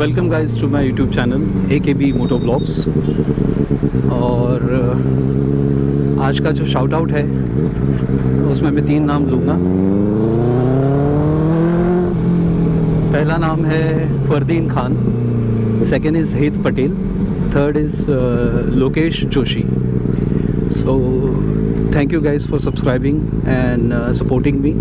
Welcome guys to my YouTube channel AKB moto vlogs. और आज का जो शाउट आउट है उसमें मैं 3 नाम लूँगा। पहला नाम है फरदीन खान, सेकेंड इज़ हेत Patel, third is Lokesh Joshi. So thank you guys for subscribing and supporting me.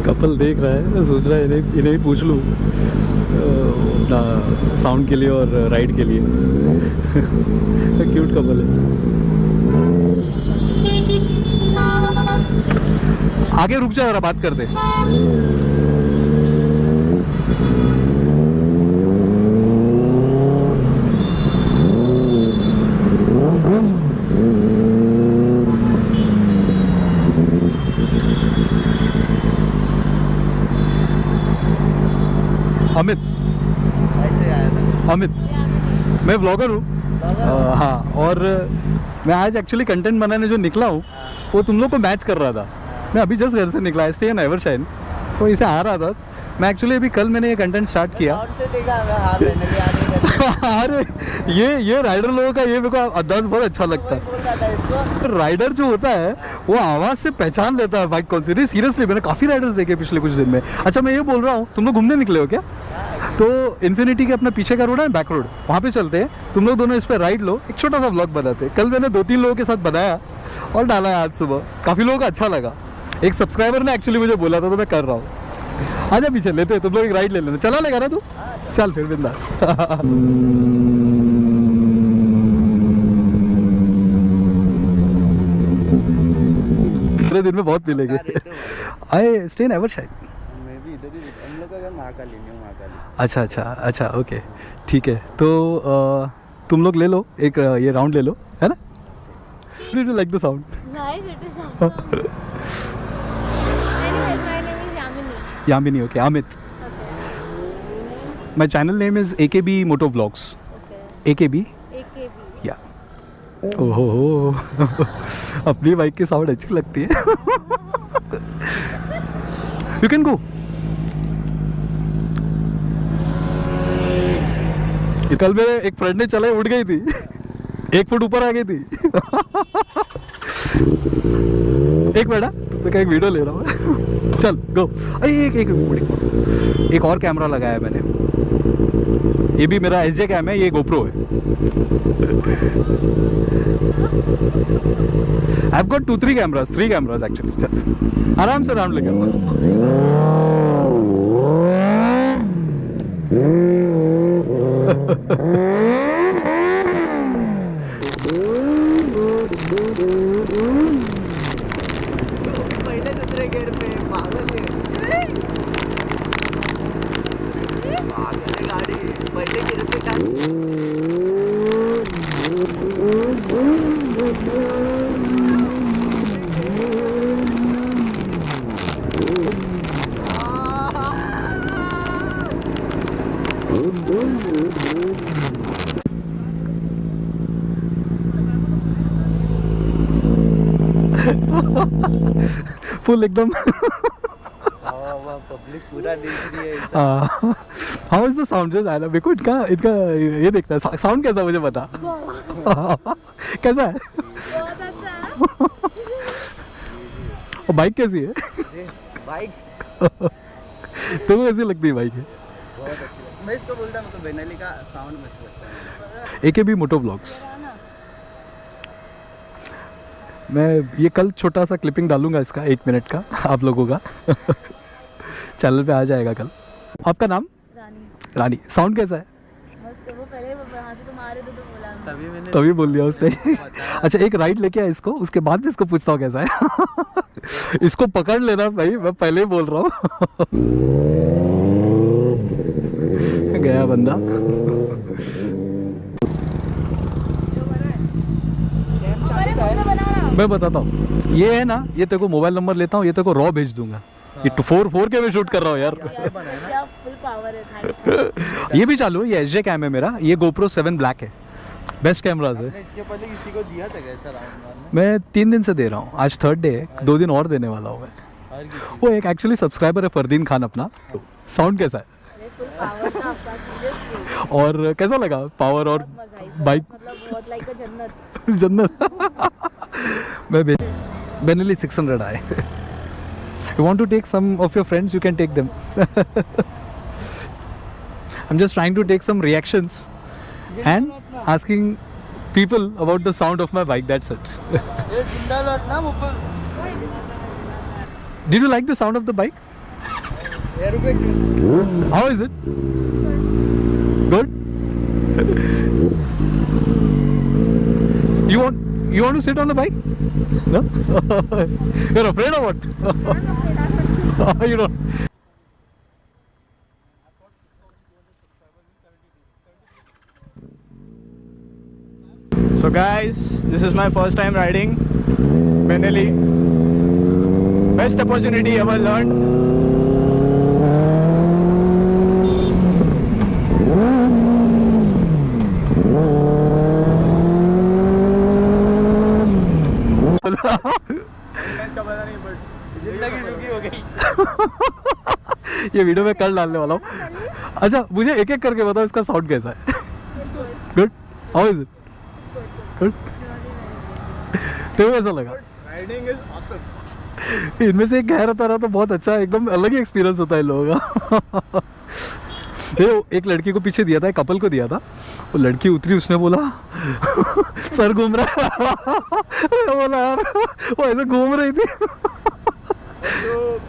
Couple देख रहा है, मैं सोच रहा है इन्हें ही पूछ लूँ अपना साउंड के लिए और राइड के लिए। क्यूट कपल है। आगे रुक जाओ जरा, बात करते। अमित, अमित, मैं ब्लॉगर हूँ। हाँ, और मैं आज एक्चुअली कंटेंट बनाने जो निकला हूँ वो तुम लोग को मैच कर रहा था। मैं अभी जस्ट घर से निकला, स्टे इन एवरशाइन, तो इसे आ रहा था मैं। एक्चुअली अभी कल मैंने ये कंटेंट स्टार्ट किया। अरे ये राइडर लोगों का ये मेरे को अंदाज बहुत अच्छा लगता है। राइडर जो होता है वो आवाज़ से पहचान लेता है बाइक कौन सी। नहीं सीरियसली, मैंने काफ़ी राइडर्स देखे पिछले कुछ दिन में। अच्छा, मैं ये बोल रहा हूँ, तुम लोग घूमने निकले हो क्या? तो इन्फिनिटी के अपना पीछे का रोड है बैक रोड, वहाँ पे चलते हैं। तुम लोग दोनों इस पर राइड लो, एक छोटा सा ब्लॉग बनाते हैं। कल मैंने 2-3 लोगों के साथ बनाया और डाला है आज सुबह। काफ़ी लोगों को अच्छा लगा। एक सब्सक्राइबर ने एक्चुअली मुझे बोला था, तो मैं कर रहा हूँ। आजा पीछे लेते हैं, तुम लोग एक राइड ले लेना। चला लेगा ना तू? चल फिर बिंदास। पूरे दिन में बहुत मिलेंगे। I stay in Evershine. मैं भी इधर ही, हम लोग का घर महाकाली, न्यू महाकाली। अच्छा अच्छा अच्छा, ओके ठीक है। तो तुम लोग ले लो एक ये राउंड ले लो, है ना? Do like the sound? Nice, it is awesome. Anyways, my name is Yamini. Yamini, okay. Amit. Okay. My channel name is AKB Moto Vlogs. Okay. AKB? AKB. Yeah. ओहो, अपनी बाइक की साउंड अच्छी लगती है। You can go. कल मेरे एक friend ने चलाई, उड़ गई थी, 1 फुट ऊपर आ गई थी। एक मिनट, तो क्या एक वीडियो ले रहा हूँ। चल गो। एक और कैमरा लगाया है मैंने। ये भी मेरा SJ कैम है, ये GoPro है। I've got 3 cameras actually. चल आराम से राउंड लेकर। पहले दूसरे गियर पे पागल है गाड़ी, पहले गियर पे फुल एकदम। पब्लिक पूरा देख रही है। How is the sound? जो आया मेरे को इनका ये देखना है, साउंड कैसा मुझे बता। कैसा है? बहुत अच्छा है। और बाइक कैसी है? बाइक तुमको कैसी लगती है बाइक? बहुत अच्छी है। मैं इसको बोलता हूँ, बेनाली का साउंड मस्त लगता है। AKB moto vlogs. मैं ये कल छोटा सा क्लिपिंग डालूंगा इसका 1 मिनट का आप लोगों का। चैनल पे आ जाएगा कल। आपका नाम? रानी। रानी। साउंड कैसा है? मस्त है। वो पहले वहाँ से तुम आ रहे थे तो बोला तभी मैंने तभी बोल दिया उसने। अच्छा एक राइड लेके आया इसको, उसके बाद भी इसको पूछता हूँ कैसा है। इसको पकड़ लेना भाई, मैं पहले ही बोल रहा हूँ। गया बंदा। हमारे फोन में बनाना। मैं बताता हूँ, ये है ना, ये तेरे को मोबाइल नंबर लेता हूँ, ये तेरे को रॉ भेज दूंगा। ये 4K में शूट कर रहा हूँ यार। क्या फुल पावर है, थैंक्स। ये भी चालू है, ये एच कैम है मेरा, ये GoPro 7 ब्लैक है, बेस्ट कैमराज है। आपने इसके पहले किसी को दिया था कैसा राउंड मारना? मैं 3 दिन से दे रहा हूँ, आज 3rd डे है, 2 दिन और देने वाला हूँ मैं। हर किसी वो एक एक्चुअली सब्सक्राइबर है फरदीन खान अपना। साउंड कैसा है अरे फुल पावर था आपका, सीरियसली और कैसा लगा पावर और मजा आई। बाइक? मतलब बहुत लाइक अ जन्नत। जन्नत। मैं बेनली 600 आए। You want to take some of your friends, you can take them. I'm just trying to take some reactions and asking people about the sound of my bike, that's it. ये जिंदा लौट ना ऊपर Did you like the sound of the bike? How is it? Good? You want to sit on the bike? No? You're afraid of what? You don't. So guys, this is my first time riding Benelli. Best opportunity ever learned. इसका पता नहीं but जिंदगी रुकी हो गई। ये video में कल डालने वाला हूँ। अच्छा मुझे एक एक करके बताओ इसका साउंड कैसा है। Good, how is it? Good, तेरे को कैसा लगा? Riding is awesome. इनमें से एक कह रहा था तो बहुत अच्छा है, एकदम अलग ही एक्सपीरियंस होता है इन लोगों का। देखो एक लड़की को पीछे दिया था, एक कपल को दिया था, वो लड़की उतरी, उसने बोला सर घूम रहा है। मैं बोला यार वो ऐसे घूम रही थी। तो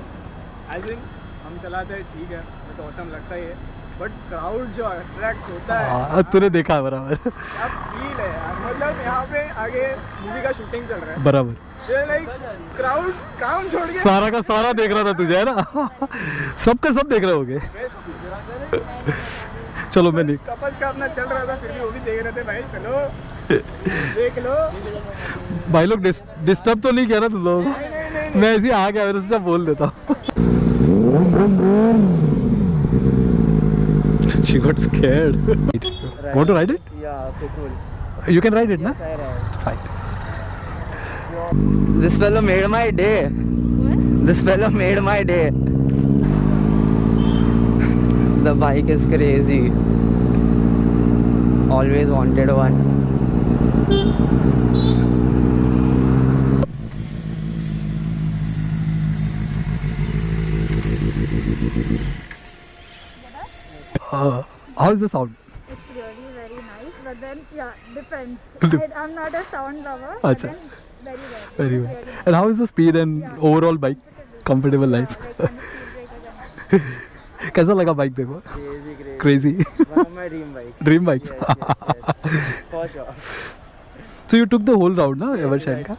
आई थिंक हम चलाते हैं ठीक है, मैं तो ऑसम लगता ही है, बट क्राउड जो अट्रैक्ट होता है हाँ, तूने देखा है बराबर। क्या फील है यार। मतलब यहाँ पे आगे मूवी का शूटिंग चल रहा है, बराबर ये लाइक क्राउड काम छोड़ के सारा का सारा देख रहा था तुझे, है ना? सबका सब देख रहे होगे। बेस्ट चलो मैं नहीं, कपल्स का अपना चल रहा था, फिर भी वो भी देख रहे थे भाई चलो देख लो। भाई लोग डिस्टर्ब तो नहीं किया ना तुम लोग? मैं ऐसे ही आ गया, मेरे से बोल देता हूँ। She got scared. Want to ride it? Yeah, okay, cool. You can ride it, na? Yes, I ride. Fine. This fellow made my day. This fellow made my day. The bike is crazy. Always wanted one. How is the sound? It's really very nice, but then yeah, depends. I'm not a sound lover. Acha. But then very well. Very It's well. really And how is the speed and overall bike? Comfortable, nice. like on a speed breaker and कैसा लगा bike देखो? Crazy, crazy. Crazy. One of my dream bikes. Dream bikes. Yes, yes, yes. For sure. So you took the whole round, na? Evershine ka?